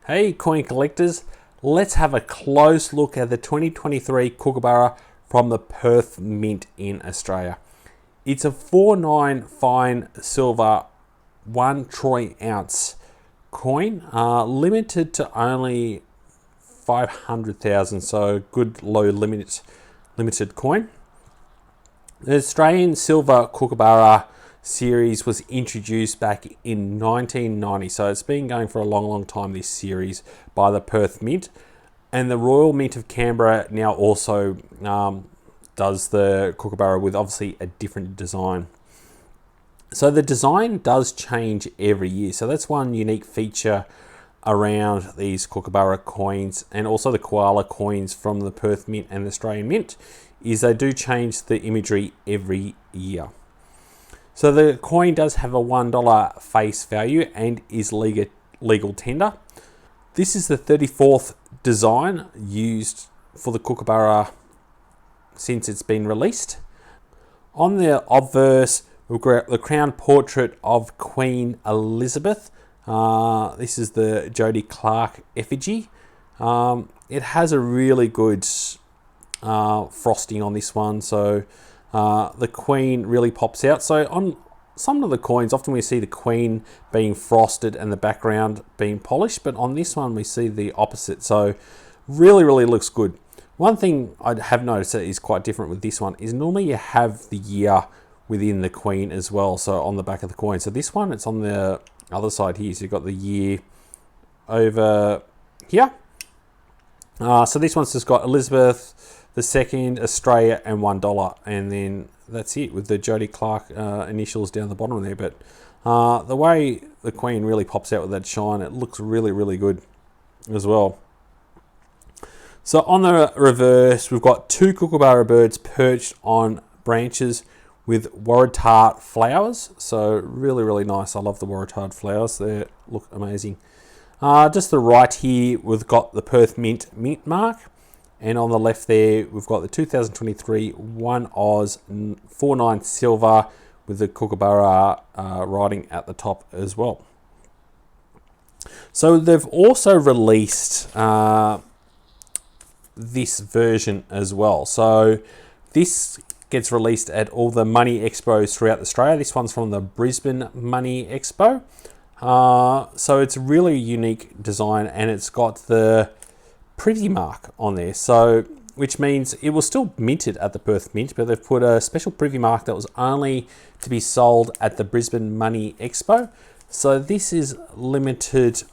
Hey coin collectors, let's have a close look at the 2023 Kookaburra from the Perth Mint in Australia. It's a 4.9 fine silver 1 troy ounce coin, limited to only 500,000, so good low limited coin. The Australian silver Kookaburra series was introduced back in 1990, so it's been going for a long time, this series, by the Perth Mint, and the Royal Mint of Canberra now also does the Kookaburra with obviously a different design. So the design does change every year, so that's one unique feature around these Kookaburra coins, and also the koala coins from the Perth Mint and the Australian Mint, is they do change the imagery every year. So the coin does have a $1 face value and is legal tender. This is the 34th design used for the Kookaburra since it's been released. On the obverse, we've got the crown portrait of Queen Elizabeth. This is the Jodie Clark effigy. It has a really good frosting on this one, so the Queen really pops out. So on some of the coins, often we see the Queen being frosted and the background being polished, but on this one we see the opposite, so really looks good. One thing I have noticed that is quite different with this one is normally you have the year within the Queen as well, so on the back of the coin. So this one, it's on the other side here, so you've got the year over here. So this one's just got Elizabeth II, Australia, and $1, and then that's it with the Jodie Clark initials down the bottom there. But the way the Queen really pops out with that shine, it looks really good as well. So on the reverse, we've got two Kookaburra birds perched on branches with Waratah flowers. So really nice. I love the Waratah flowers. They look amazing. Just the right here, we've got the Perth Mint mark. And on the left there, we've got the 2023 1 Oz 4.9 silver with the Kookaburra writing at the top as well. So they've also released this version as well. So this gets released at all the money expos throughout Australia. This one's from the Brisbane Money Expo. So it's a really unique design, and it's got the privy mark on there, so which means it was still minted at the Perth Mint, but they've put a special privy mark that was only to be sold at the Brisbane Money Expo. So this is limited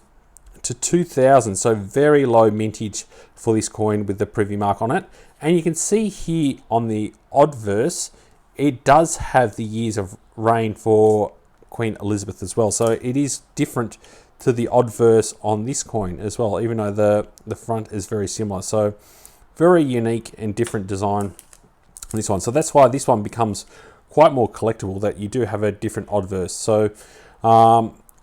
to 2,000, so very low mintage for this coin with the privy mark on it. And you can see here on the Obverse, it does have the years of reign for Queen Elizabeth as well, so it is different to the Obverse on this coin as well, even though the front is very similar. So very unique and different design on this one. So that's why this one becomes quite more collectible, that you do have a different Obverse. So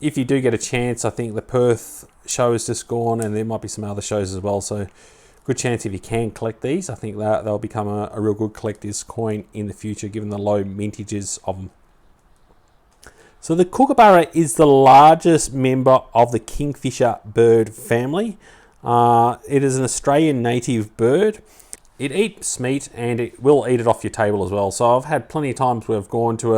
if you do get a chance, I think the Perth show is just gone, and there might be some other shows as well. So good chance if you can collect these. I think that they'll become a real good collector's coin in the future, given the low mintages of them. So the Kookaburra is the largest member of the kingfisher bird family. It is an Australian native bird. It eats meat, and it will eat it off your table as well. So I've had plenty of times where I've gone to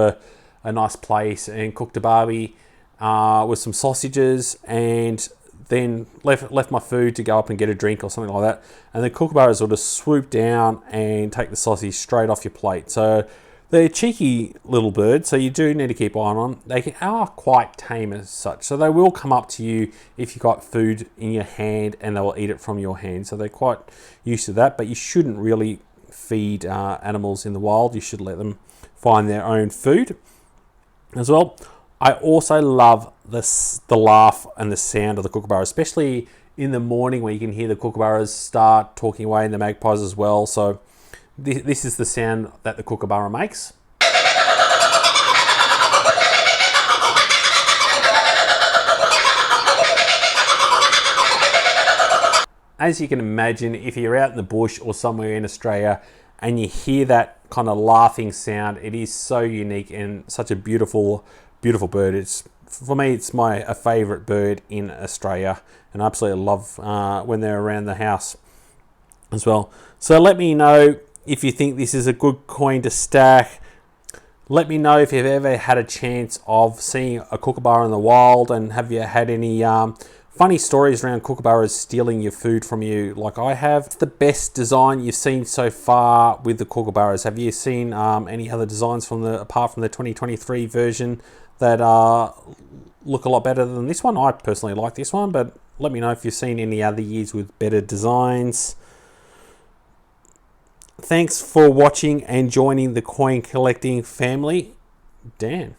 a nice place and cooked a barbie with some sausages, and then left my food to go up and get a drink or something like that. And the Kookaburras will just swoop down and take the sausage straight off your plate. So they're cheeky little birds, so you do need to keep an eye on them. They are quite tame as such, so they will come up to you if you've got food in your hand, and they will eat it from your hand. So they're quite used to that, but you shouldn't really feed animals in the wild. You should let them find their own food as well. I also love the laugh and the sound of the Kookaburra, especially in the morning where you can hear the Kookaburras start talking away, and the magpies as well. So this is the sound that the Kookaburra makes. As you can imagine, if you're out in the bush or somewhere in Australia and you hear that kind of laughing sound, it is so unique and such a beautiful bird. It's for me, it's a favourite bird in Australia, and I absolutely love when they're around the house as well. So let me know if you think this is a good coin to stack. Let me know if you've ever had a chance of seeing a kookaburra in the wild, and have you had any funny stories around kookaburras stealing your food from you like I have. It's the best design you've seen so far with the kookaburras. Have you seen any other designs apart from the 2023 version that look a lot better than this one? I personally like this one, but let me know if you've seen any other years with better designs. Thanks for watching and joining the coin collecting family. Dan.